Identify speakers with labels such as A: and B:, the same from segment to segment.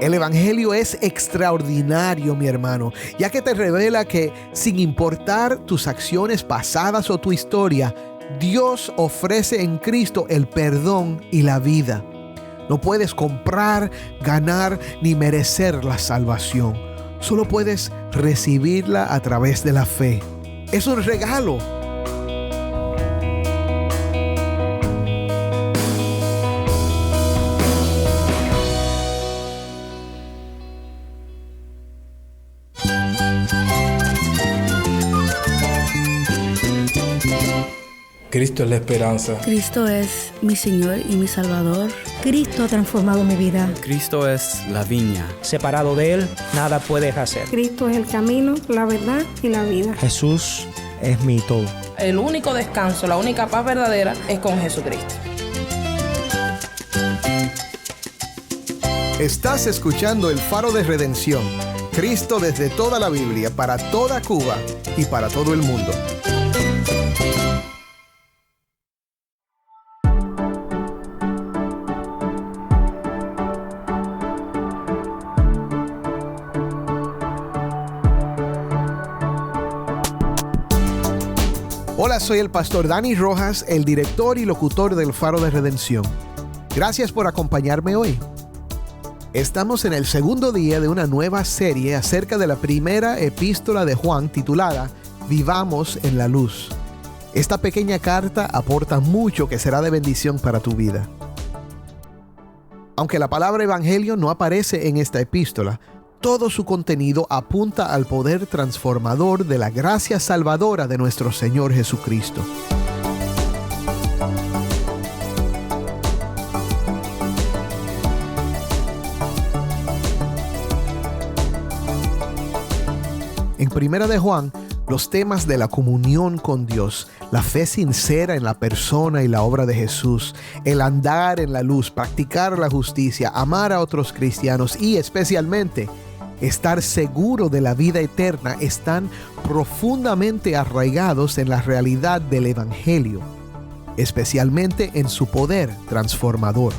A: El Evangelio es extraordinario, mi hermano, ya que te revela que sin importar tus acciones pasadas o tu historia, Dios ofrece en Cristo el perdón y la vida. No puedes comprar, ganar ni merecer la salvación. Solo puedes recibirla a través de la fe. Es un regalo.
B: Cristo es la esperanza.
C: Cristo es mi Señor y mi Salvador.
D: Cristo ha transformado mi vida.
E: Cristo es la viña.
F: Separado de Él, nada puedes hacer.
G: Cristo es el camino, la verdad y la vida.
H: Jesús es mi todo.
I: El único descanso, la única paz verdadera es con Jesucristo.
A: Estás escuchando El Faro de Redención. Cristo desde toda la Biblia, para toda Cuba y para todo el mundo. Hola, soy el pastor Dani Rojas, el director y locutor del Faro de Redención. Gracias por acompañarme hoy. Estamos en el segundo día de una nueva serie acerca de la primera epístola de Juan titulada Vivamos en la Luz. Esta pequeña carta aporta mucho que será de bendición para tu vida. Aunque la palabra evangelio no aparece en esta epístola, todo su contenido apunta al poder transformador de la gracia salvadora de nuestro Señor Jesucristo. En Primera de Juan, los temas de la comunión con Dios, la fe sincera en la persona y la obra de Jesús, el andar en la luz, practicar la justicia, amar a otros cristianos y especialmente estar seguro de la vida eterna están profundamente arraigados en la realidad del Evangelio, especialmente en su poder transformador.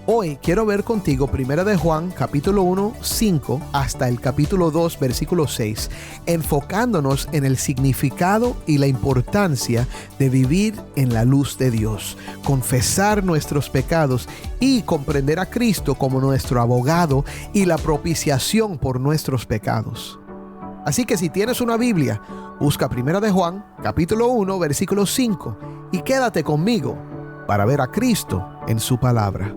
A: Hoy quiero ver contigo 1 de Juan, capítulo 1, 5, hasta el capítulo 2, versículo 6, enfocándonos en el significado y la importancia de vivir en la luz de Dios, confesar nuestros pecados y comprender a Cristo como nuestro abogado y la propiciación por nuestros pecados. Así que si tienes una Biblia, busca 1 de Juan, capítulo 1, versículo 5, y quédate conmigo para ver a Cristo en su palabra.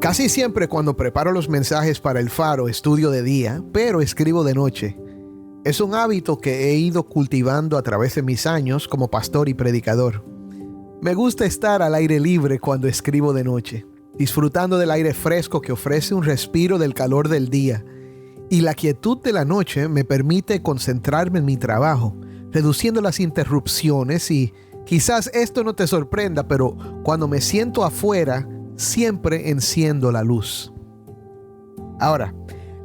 A: Casi siempre cuando preparo los mensajes para el Faro estudio de día, pero escribo de noche. Es un hábito que he ido cultivando a través de mis años como pastor y predicador. Me gusta estar al aire libre cuando escribo de noche, disfrutando del aire fresco que ofrece un respiro del calor del día. Y la quietud de la noche me permite concentrarme en mi trabajo, reduciendo las interrupciones y quizás esto no te sorprenda, pero cuando me siento afuera, siempre enciendo la luz. Ahora,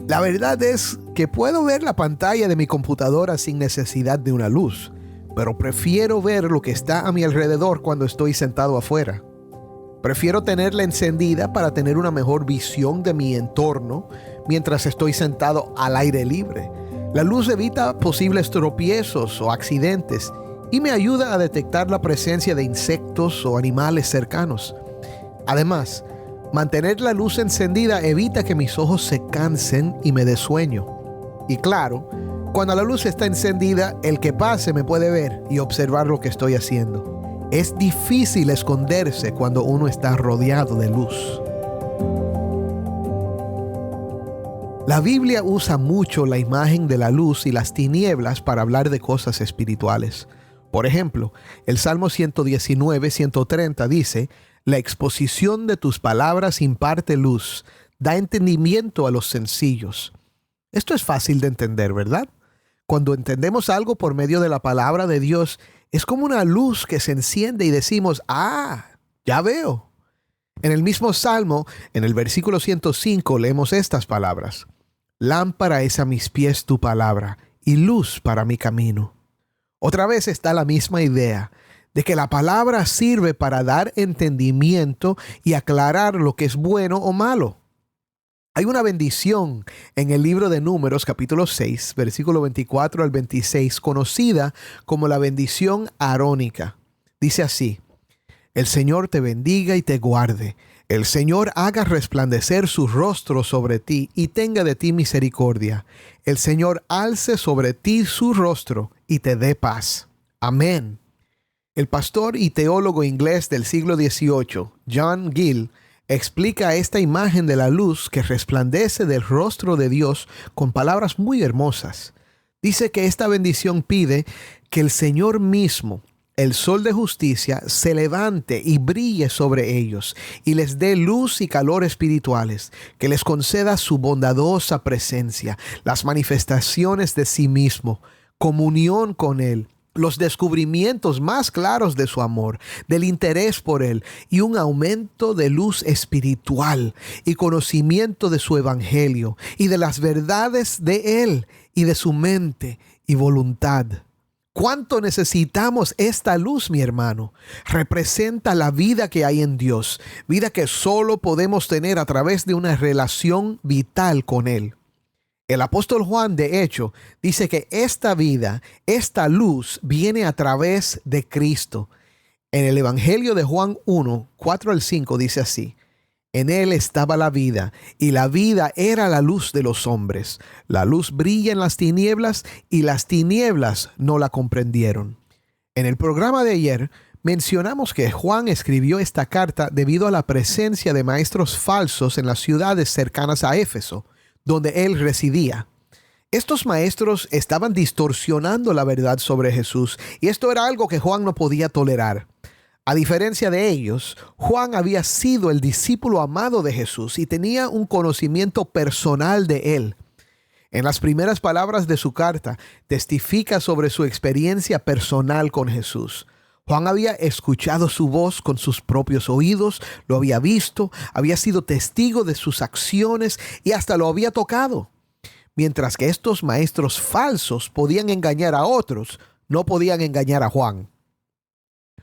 A: la verdad es que puedo ver la pantalla de mi computadora sin necesidad de una luz, pero prefiero ver lo que está a mi alrededor cuando estoy sentado afuera. Prefiero tenerla encendida para tener una mejor visión de mi entorno mientras estoy sentado al aire libre. La luz evita posibles tropiezos o accidentes y me ayuda a detectar la presencia de insectos o animales cercanos. Además, mantener la luz encendida evita que mis ojos se cansen y me dé sueño. Y claro, cuando la luz está encendida, el que pase me puede ver y observar lo que estoy haciendo. Es difícil esconderse cuando uno está rodeado de luz. La Biblia usa mucho la imagen de la luz y las tinieblas para hablar de cosas espirituales. Por ejemplo, el Salmo 119, 130 dice: la exposición de tus palabras imparte luz, da entendimiento a los sencillos. Esto es fácil de entender, ¿verdad? Cuando entendemos algo por medio de la palabra de Dios, es como una luz que se enciende y decimos: ¡ah, ya veo! En el mismo Salmo, en el versículo 105, leemos estas palabras: Lámpara es a mis pies tu palabra y luz para mi camino. Otra vez está la misma idea de que la palabra sirve para dar entendimiento y aclarar lo que es bueno o malo. Hay una bendición en el libro de Números, capítulo 6, versículo 24 al 26, conocida como la bendición arónica. Dice así: El Señor te bendiga y te guarde. El Señor haga resplandecer su rostro sobre ti y tenga de ti misericordia. El Señor alce sobre ti su rostro y te dé paz. Amén. El pastor y teólogo inglés del siglo XVIII, John Gill, explica esta imagen de la luz que resplandece del rostro de Dios con palabras muy hermosas. Dice que esta bendición pide que el Señor mismo, el sol de justicia, se levante y brille sobre ellos y les dé luz y calor espirituales, que les conceda su bondadosa presencia, las manifestaciones de sí mismo, comunión con Él, los descubrimientos más claros de su amor, del interés por Él y un aumento de luz espiritual y conocimiento de su evangelio y de las verdades de Él y de su mente y voluntad. ¿Cuánto necesitamos esta luz, mi hermano? Representa la vida que hay en Dios, vida que solo podemos tener a través de una relación vital con Él. El apóstol Juan, de hecho, dice que esta vida, esta luz, viene a través de Cristo. En el Evangelio de Juan 1, 4 al 5 dice así: En Él estaba la vida, y la vida era la luz de los hombres. La luz brilla en las tinieblas, y las tinieblas no la comprendieron. En el programa de ayer mencionamos que Juan escribió esta carta debido a la presencia de maestros falsos en las ciudades cercanas a Éfeso, donde él residía. Estos maestros estaban distorsionando la verdad sobre Jesús, y esto era algo que Juan no podía tolerar. A diferencia de ellos, Juan había sido el discípulo amado de Jesús y tenía un conocimiento personal de él. En las primeras palabras de su carta, testifica sobre su experiencia personal con Jesús. Juan había escuchado su voz con sus propios oídos, lo había visto, había sido testigo de sus acciones y hasta lo había tocado. Mientras que estos maestros falsos podían engañar a otros, no podían engañar a Juan.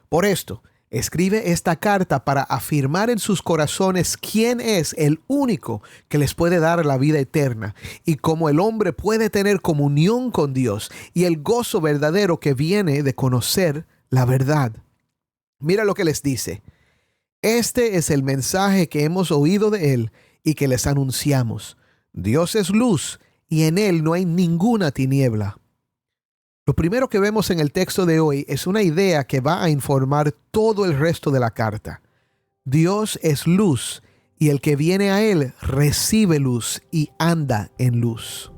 A: Por esto, escribe esta carta para afirmar en sus corazones quién es el único que les puede dar la vida eterna y cómo el hombre puede tener comunión con Dios y el gozo verdadero que viene de conocer la verdad. Mira lo que les dice: Este es el mensaje que hemos oído de Él y que les anunciamos. Dios es luz y en Él no hay ninguna tiniebla. Lo primero que vemos en el texto de hoy es una idea que va a informar todo el resto de la carta. Dios es luz y el que viene a Él recibe luz y anda en luz.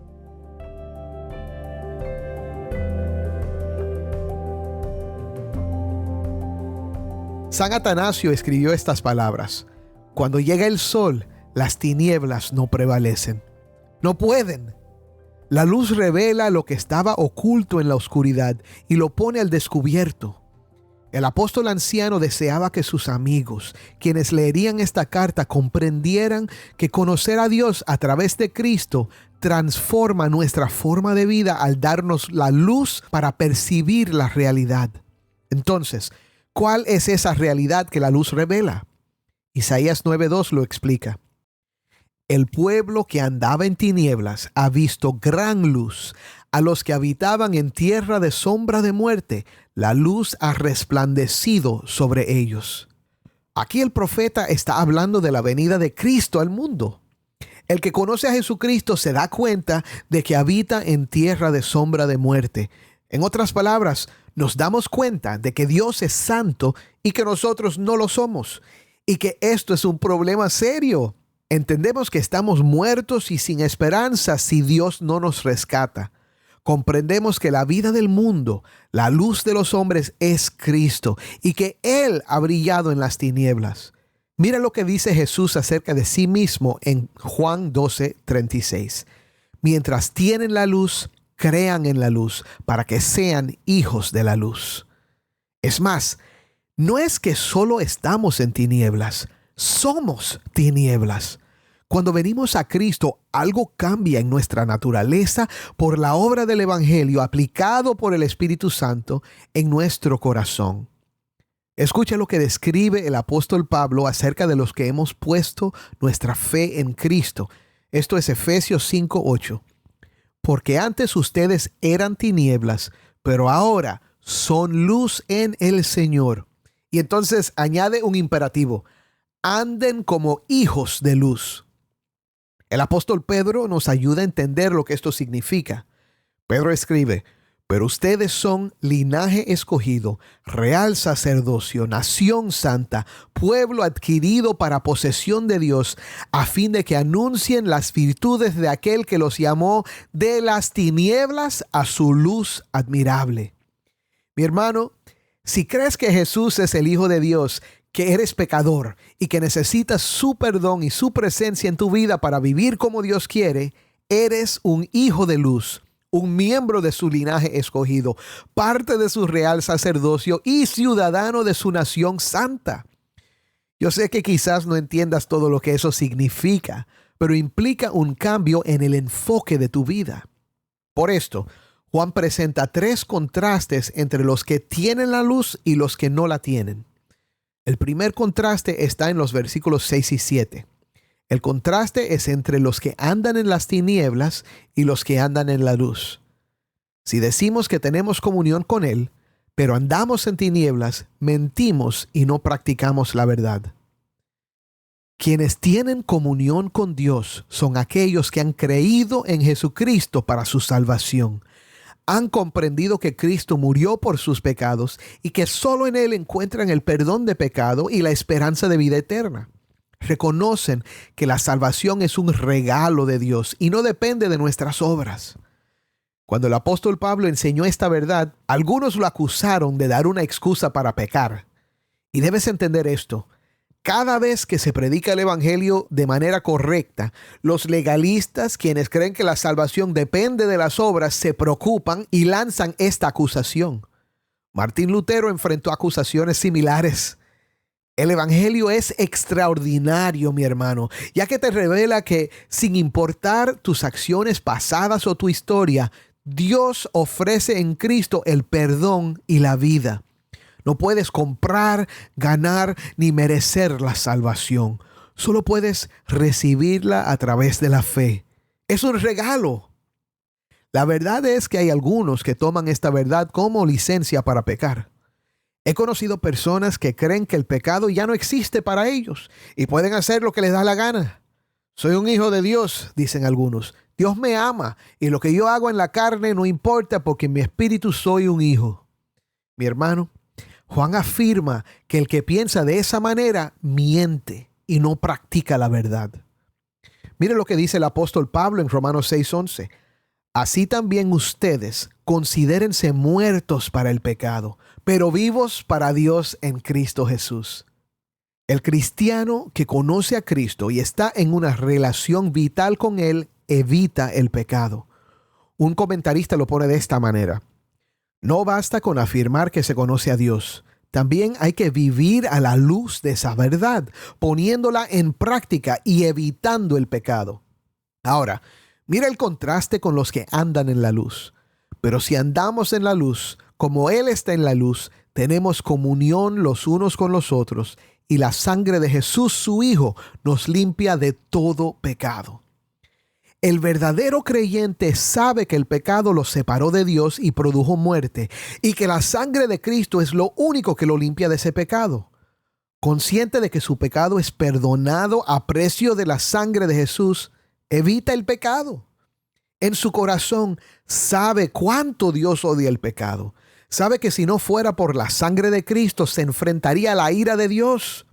A: San Atanasio escribió estas palabras: Cuando llega el sol, las tinieblas no prevalecen. No pueden. La luz revela lo que estaba oculto en la oscuridad y lo pone al descubierto. El apóstol anciano deseaba que sus amigos, quienes leerían esta carta, comprendieran que conocer a Dios a través de Cristo transforma nuestra forma de vida al darnos la luz para percibir la realidad. Entonces, ¿cuál es esa realidad que la luz revela? Isaías 9:2 lo explica. El pueblo que andaba en tinieblas ha visto gran luz. A los que habitaban en tierra de sombra de muerte, la luz ha resplandecido sobre ellos. Aquí el profeta está hablando de la venida de Cristo al mundo. El que conoce a Jesucristo se da cuenta de que habita en tierra de sombra de muerte. En otras palabras, nos damos cuenta de que Dios es santo y que nosotros no lo somos, y que esto es un problema serio. Entendemos que estamos muertos y sin esperanza si Dios no nos rescata. Comprendemos que la vida del mundo, la luz de los hombres, es Cristo y que Él ha brillado en las tinieblas. Mira lo que dice Jesús acerca de sí mismo en Juan 12:36. Mientras tienen la luz, crean en la luz para que sean hijos de la luz. Es más, no es que solo estamos en tinieblas, somos tinieblas. Cuando venimos a Cristo, algo cambia en nuestra naturaleza por la obra del Evangelio aplicado por el Espíritu Santo en nuestro corazón. Escucha lo que describe el apóstol Pablo acerca de los que hemos puesto nuestra fe en Cristo. Esto es Efesios 5:8. Porque antes ustedes eran tinieblas, pero ahora son luz en el Señor. Y entonces añade un imperativo: anden como hijos de luz. El apóstol Pedro nos ayuda a entender lo que esto significa. Pedro escribe: pero ustedes son linaje escogido, real sacerdocio, nación santa, pueblo adquirido para posesión de Dios, a fin de que anuncien las virtudes de aquel que los llamó de las tinieblas a su luz admirable. Mi hermano, si crees que Jesús es el Hijo de Dios, que eres pecador y que necesitas su perdón y su presencia en tu vida para vivir como Dios quiere, eres un hijo de luz, un miembro de su linaje escogido, parte de su real sacerdocio y ciudadano de su nación santa. Yo sé que quizás no entiendas todo lo que eso significa, pero implica un cambio en el enfoque de tu vida. Por esto, Juan presenta 3 contrastes entre los que tienen la luz y los que no la tienen. El primer contraste está en los versículos 6 y 7. El contraste es entre los que andan en las tinieblas y los que andan en la luz. Si decimos que tenemos comunión con Él, pero andamos en tinieblas, mentimos y no practicamos la verdad. Quienes tienen comunión con Dios son aquellos que han creído en Jesucristo para su salvación. Han comprendido que Cristo murió por sus pecados y que solo en Él encuentran el perdón de pecado y la esperanza de vida eterna. Reconocen que la salvación es un regalo de Dios y no depende de nuestras obras. Cuando el apóstol Pablo enseñó esta verdad, algunos lo acusaron de dar una excusa para pecar. Y debes entender esto: cada vez que se predica el Evangelio de manera correcta, los legalistas, quienes creen que la salvación depende de las obras, se preocupan y lanzan esta acusación. Martín Lutero enfrentó acusaciones similares. El Evangelio es extraordinario, mi hermano, ya que te revela que, sin importar tus acciones pasadas o tu historia, Dios ofrece en Cristo el perdón y la vida. No puedes comprar, ganar ni merecer la salvación. Solo puedes recibirla a través de la fe. Es un regalo. La verdad es que hay algunos que toman esta verdad como licencia para pecar. He conocido personas que creen que el pecado ya no existe para ellos y pueden hacer lo que les da la gana. Soy un hijo de Dios, dicen algunos. Dios me ama y lo que yo hago en la carne no importa porque en mi espíritu soy un hijo. Mi hermano, Juan afirma que el que piensa de esa manera miente y no practica la verdad. Mire lo que dice el apóstol Pablo en Romanos 6:11. Así también ustedes considérense muertos para el pecado, pero vivos para Dios en Cristo Jesús. El cristiano que conoce a Cristo y está en una relación vital con Él evita el pecado. Un comentarista lo pone de esta manera: no basta con afirmar que se conoce a Dios. También hay que vivir a la luz de esa verdad, poniéndola en práctica y evitando el pecado. Ahora, mira el contraste con los que andan en la luz. Pero si andamos en la luz, como Él está en la luz, tenemos comunión los unos con los otros, y la sangre de Jesús, su Hijo, nos limpia de todo pecado. El verdadero creyente sabe que el pecado lo separó de Dios y produjo muerte, y que la sangre de Cristo es lo único que lo limpia de ese pecado. Consciente de que su pecado es perdonado a precio de la sangre de Jesús, evita el pecado. En su corazón sabe cuánto Dios odia el pecado. Sabe que si no fuera por la sangre de Cristo se enfrentaría a la ira de Dios.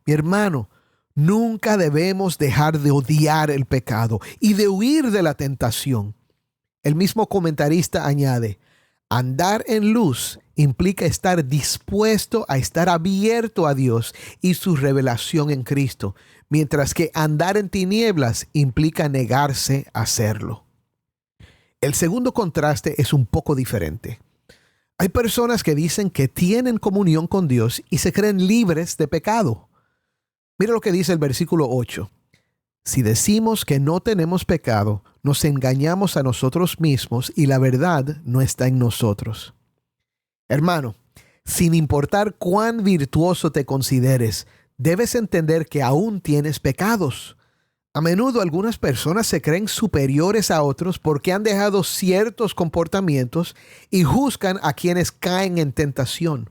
A: Mi hermano, nunca debemos dejar de odiar el pecado y de huir de la tentación. El mismo comentarista añade: andar en luz implica estar dispuesto a estar abierto a Dios y su revelación en Cristo, mientras que andar en tinieblas implica negarse a hacerlo. El segundo contraste es un poco diferente. Hay personas que dicen que tienen comunión con Dios y se creen libres de pecado. Mira lo que dice el versículo 8. Si decimos que no tenemos pecado, nos engañamos a nosotros mismos y la verdad no está en nosotros. Hermano, sin importar cuán virtuoso te consideres, debes entender que aún tienes pecados. A menudo algunas personas se creen superiores a otros porque han dejado ciertos comportamientos y juzgan a quienes caen en tentación.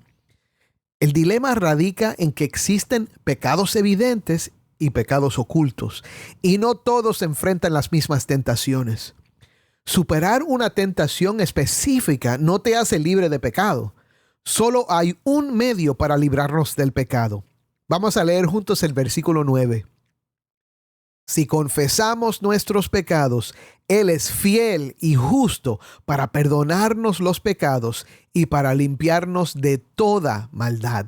A: El dilema radica en que existen pecados evidentes y pecados ocultos, y no todos enfrentan las mismas tentaciones. Superar una tentación específica no te hace libre de pecado. Solo hay un medio para librarnos del pecado. Vamos a leer juntos el versículo 9. Si confesamos nuestros pecados, Él es fiel y justo para perdonarnos los pecados y para limpiarnos de toda maldad.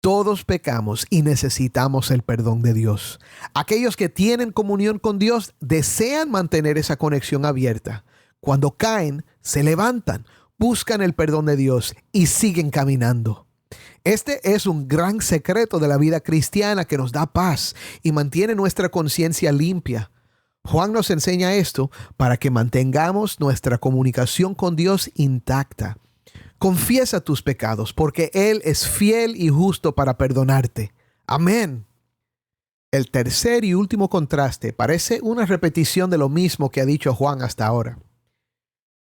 A: Todos pecamos y necesitamos el perdón de Dios. Aquellos que tienen comunión con Dios desean mantener esa conexión abierta. Cuando caen, se levantan, buscan el perdón de Dios y siguen caminando. Este es un gran secreto de la vida cristiana que nos da paz y mantiene nuestra conciencia limpia. Juan nos enseña esto para que mantengamos nuestra comunicación con Dios intacta. Confiesa tus pecados porque Él es fiel y justo para perdonarte. Amén. El tercer y último contraste parece una repetición de lo mismo que ha dicho Juan hasta ahora.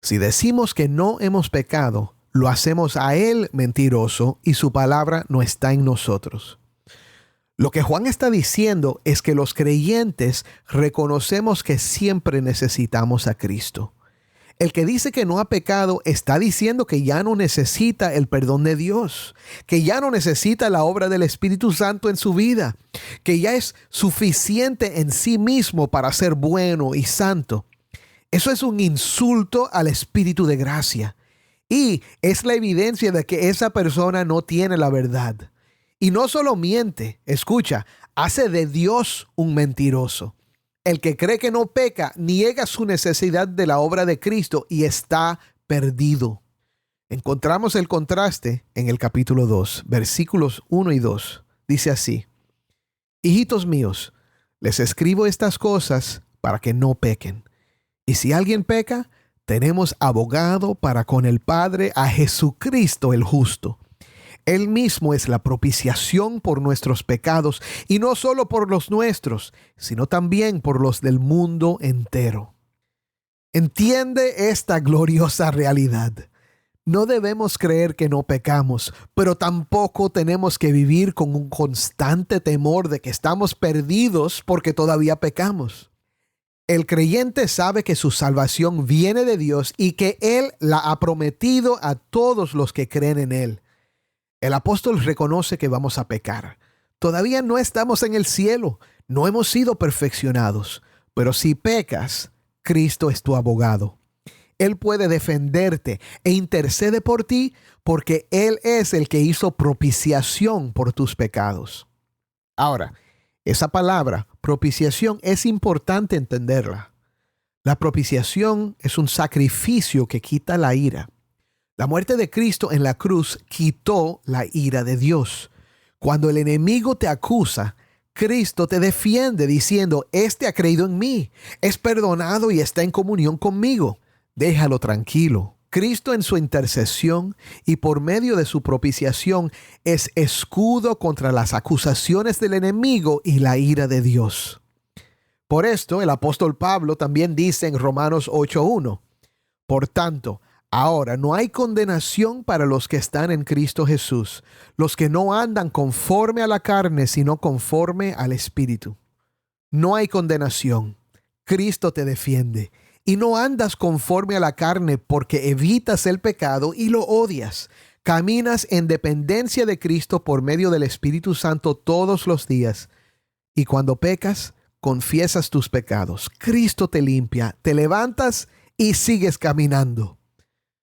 A: Si decimos que no hemos pecado, lo hacemos a Él mentiroso y su palabra no está en nosotros. Lo que Juan está diciendo es que los creyentes reconocemos que siempre necesitamos a Cristo. El que dice que no ha pecado está diciendo que ya no necesita el perdón de Dios, que ya no necesita la obra del Espíritu Santo en su vida, que ya es suficiente en sí mismo para ser bueno y santo. Eso es un insulto al Espíritu de gracia y es la evidencia de que esa persona no tiene la verdad. Y no solo miente, escucha, hace de Dios un mentiroso. El que cree que no peca niega su necesidad de la obra de Cristo y está perdido. Encontramos el contraste en el capítulo 2, versículos 1 y 2. Dice así: Hijitos míos, les escribo estas cosas para que no pequen. Y si alguien peca, tenemos abogado para con el Padre a Jesucristo el justo. Él mismo es la propiciación por nuestros pecados, y no solo por los nuestros, sino también por los del mundo entero. Entiende esta gloriosa realidad. No debemos creer que no pecamos, pero tampoco tenemos que vivir con un constante temor de que estamos perdidos porque todavía pecamos. El creyente sabe que su salvación viene de Dios y que Él la ha prometido a todos los que creen en Él. El apóstol reconoce que vamos a pecar. Todavía no estamos en el cielo, no hemos sido perfeccionados, pero si pecas, Cristo es tu abogado. Él puede defenderte e intercede por ti porque Él es el que hizo propiciación por tus pecados. Ahora, esa palabra, propiciación, es importante entenderla. La propiciación es un sacrificio que quita la ira. La muerte de Cristo en la cruz quitó la ira de Dios. Cuando el enemigo te acusa, Cristo te defiende diciendo: este ha creído en mí, es perdonado y está en comunión conmigo. Déjalo tranquilo. Cristo en su intercesión y por medio de su propiciación es escudo contra las acusaciones del enemigo y la ira de Dios. Por esto el apóstol Pablo también dice en Romanos 8:1: Por tanto, ahora no hay condenación para los que están en Cristo Jesús, los que no andan conforme a la carne, sino conforme al Espíritu. No hay condenación. Cristo te defiende. Y no andas conforme a la carne porque evitas el pecado y lo odias. Caminas en dependencia de Cristo por medio del Espíritu Santo todos los días. Y cuando pecas, confiesas tus pecados. Cristo te limpia, te levantas y sigues caminando.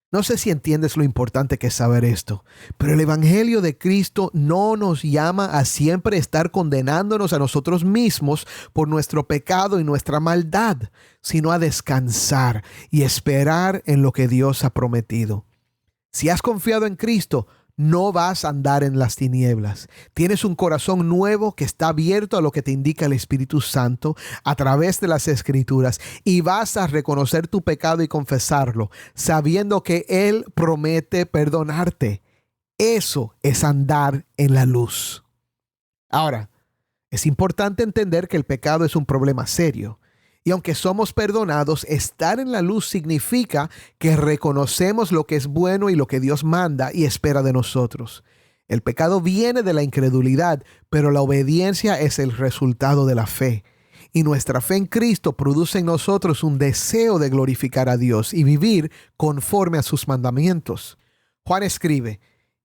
A: No sé si entiendes lo importante que es saber esto, pero el Evangelio de Cristo no nos llama a siempre estar condenándonos a nosotros mismos por nuestro pecado y nuestra maldad, sino a descansar y esperar en lo que Dios ha prometido. Si has confiado en Cristo, No vas a andar en las tinieblas. Tienes un corazón nuevo que está abierto a lo que te indica el Espíritu Santo a través de las Escrituras, y vas a reconocer tu pecado y confesarlo, sabiendo que Él promete perdonarte. Eso es andar en la luz. Ahora, es importante entender que el pecado es un problema serio. Y aunque somos perdonados, estar en la luz significa que reconocemos lo que es bueno y lo que Dios manda y espera de nosotros. El pecado viene de la incredulidad, pero la obediencia es el resultado de la fe. Y nuestra fe en Cristo produce en nosotros un deseo de glorificar a Dios y vivir conforme a sus mandamientos. Juan escribe: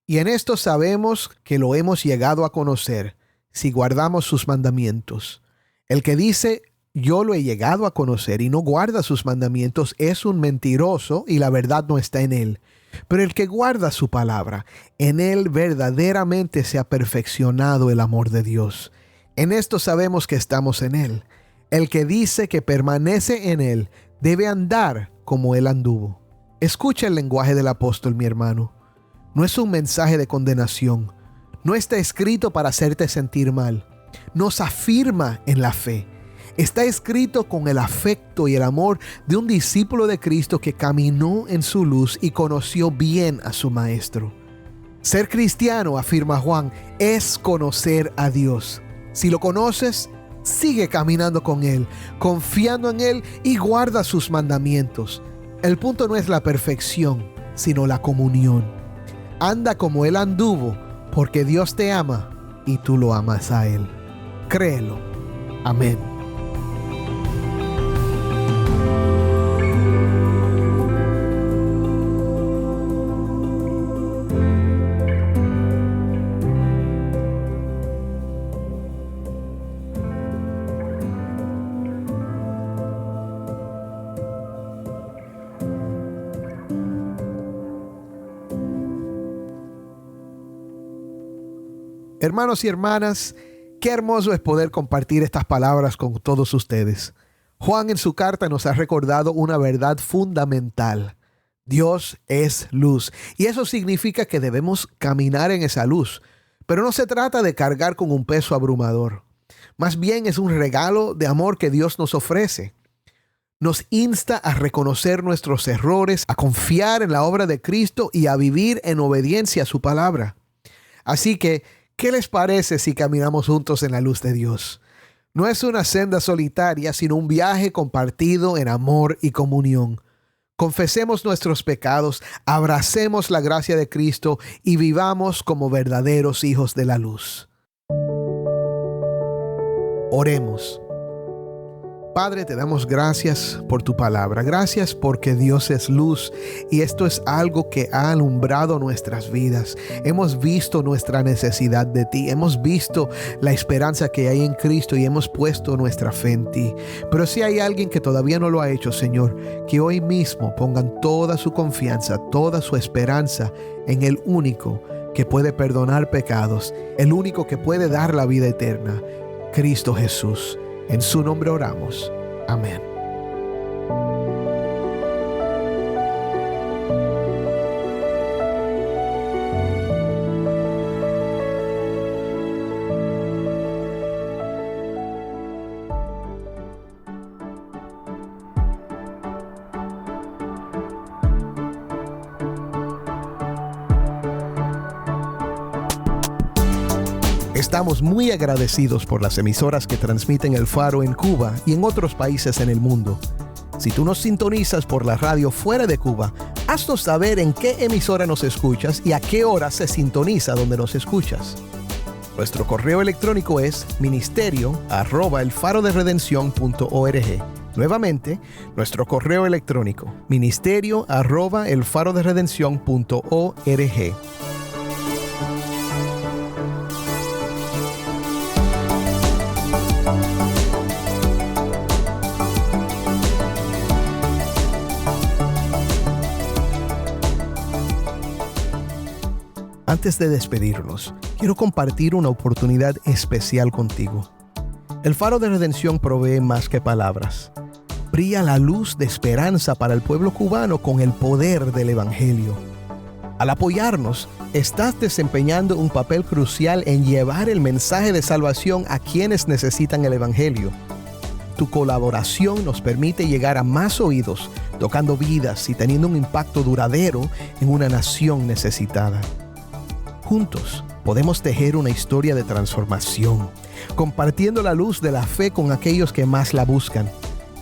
A: y en esto sabemos que lo hemos llegado a conocer, si guardamos sus mandamientos. El que dice: yo lo he llegado a conocer, y no guarda sus mandamientos, es un mentiroso y la verdad no está en él. Pero el que guarda su palabra, en él verdaderamente se ha perfeccionado el amor de Dios. En esto sabemos que estamos en él. El que dice que permanece en él debe andar como él anduvo. Escucha el lenguaje del apóstol, mi hermano. No es un mensaje de condenación. No está escrito para hacerte sentir mal. Nos afirma en la fe. Está escrito con el afecto y el amor de un discípulo de Cristo que caminó en su luz y conoció bien a su Maestro. Ser cristiano, afirma Juan, es conocer a Dios. Si lo conoces, sigue caminando con Él, confiando en Él y guarda sus mandamientos. El punto no es la perfección, sino la comunión. Anda como Él anduvo, porque Dios te ama y tú lo amas a Él. Créelo. Amén. Hermanos y hermanas, qué hermoso es poder compartir estas palabras con todos ustedes. Juan en su carta nos ha recordado una verdad fundamental. Dios es luz, y eso significa que debemos caminar en esa luz. Pero no se trata de cargar con un peso abrumador. Más bien es un regalo de amor que Dios nos ofrece. Nos insta a reconocer nuestros errores, a confiar en la obra de Cristo y a vivir en obediencia a su palabra. Así que, ¿qué les parece si caminamos juntos en la luz de Dios? No es una senda solitaria, sino un viaje compartido en amor y comunión. Confesemos nuestros pecados, abracemos la gracia de Cristo y vivamos como verdaderos hijos de la luz. Oremos. Padre, te damos gracias por tu palabra. Gracias porque Dios es luz y esto es algo que ha alumbrado nuestras vidas. Hemos visto nuestra necesidad de ti. Hemos visto la esperanza que hay en Cristo y hemos puesto nuestra fe en ti. Pero si hay alguien que todavía no lo ha hecho, Señor, que hoy mismo pongan toda su confianza, toda su esperanza en el único que puede perdonar pecados, el único que puede dar la vida eterna, Cristo Jesús. En su nombre oramos. Amén. Estamos muy agradecidos por las emisoras que transmiten El Faro en Cuba y en otros países en el mundo. Si tú nos sintonizas por la radio fuera de Cuba, haznos saber en qué emisora nos escuchas y a qué hora se sintoniza donde nos escuchas. Nuestro correo electrónico es ministerio@elfaroderedencion.org. Nuevamente, nuestro correo electrónico ministerio@elfaroderedencion.org. Antes de despedirnos, quiero compartir una oportunidad especial contigo. El Faro de Redención provee más que palabras. Brilla la luz de esperanza para el pueblo cubano con el poder del Evangelio. Al apoyarnos, estás desempeñando un papel crucial en llevar el mensaje de salvación a quienes necesitan el Evangelio. Tu colaboración nos permite llegar a más oídos, tocando vidas y teniendo un impacto duradero en una nación necesitada. Juntos podemos tejer una historia de transformación, compartiendo la luz de la fe con aquellos que más la buscan.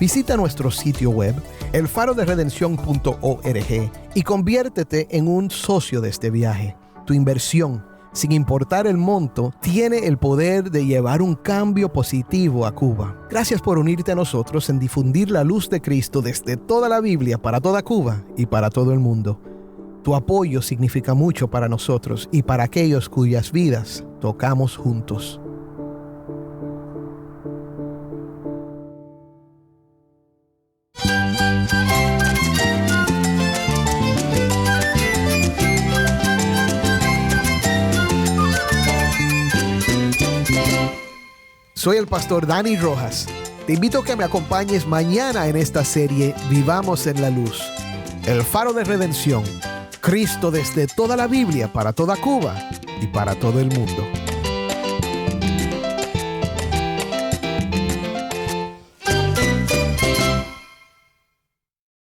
A: Visita nuestro sitio web, elfaroderedención.org, y conviértete en un socio de este viaje. Tu inversión, sin importar el monto, tiene el poder de llevar un cambio positivo a Cuba. Gracias por unirte a nosotros en difundir la luz de Cristo desde toda la Biblia para toda Cuba y para todo el mundo. Tu apoyo significa mucho para nosotros y para aquellos cuyas vidas tocamos juntos. Soy el pastor Dani Rojas. Te invito a que me acompañes mañana en esta serie Vivamos en la Luz. El Faro de Redención. Cristo desde toda la Biblia para toda Cuba y para todo el mundo.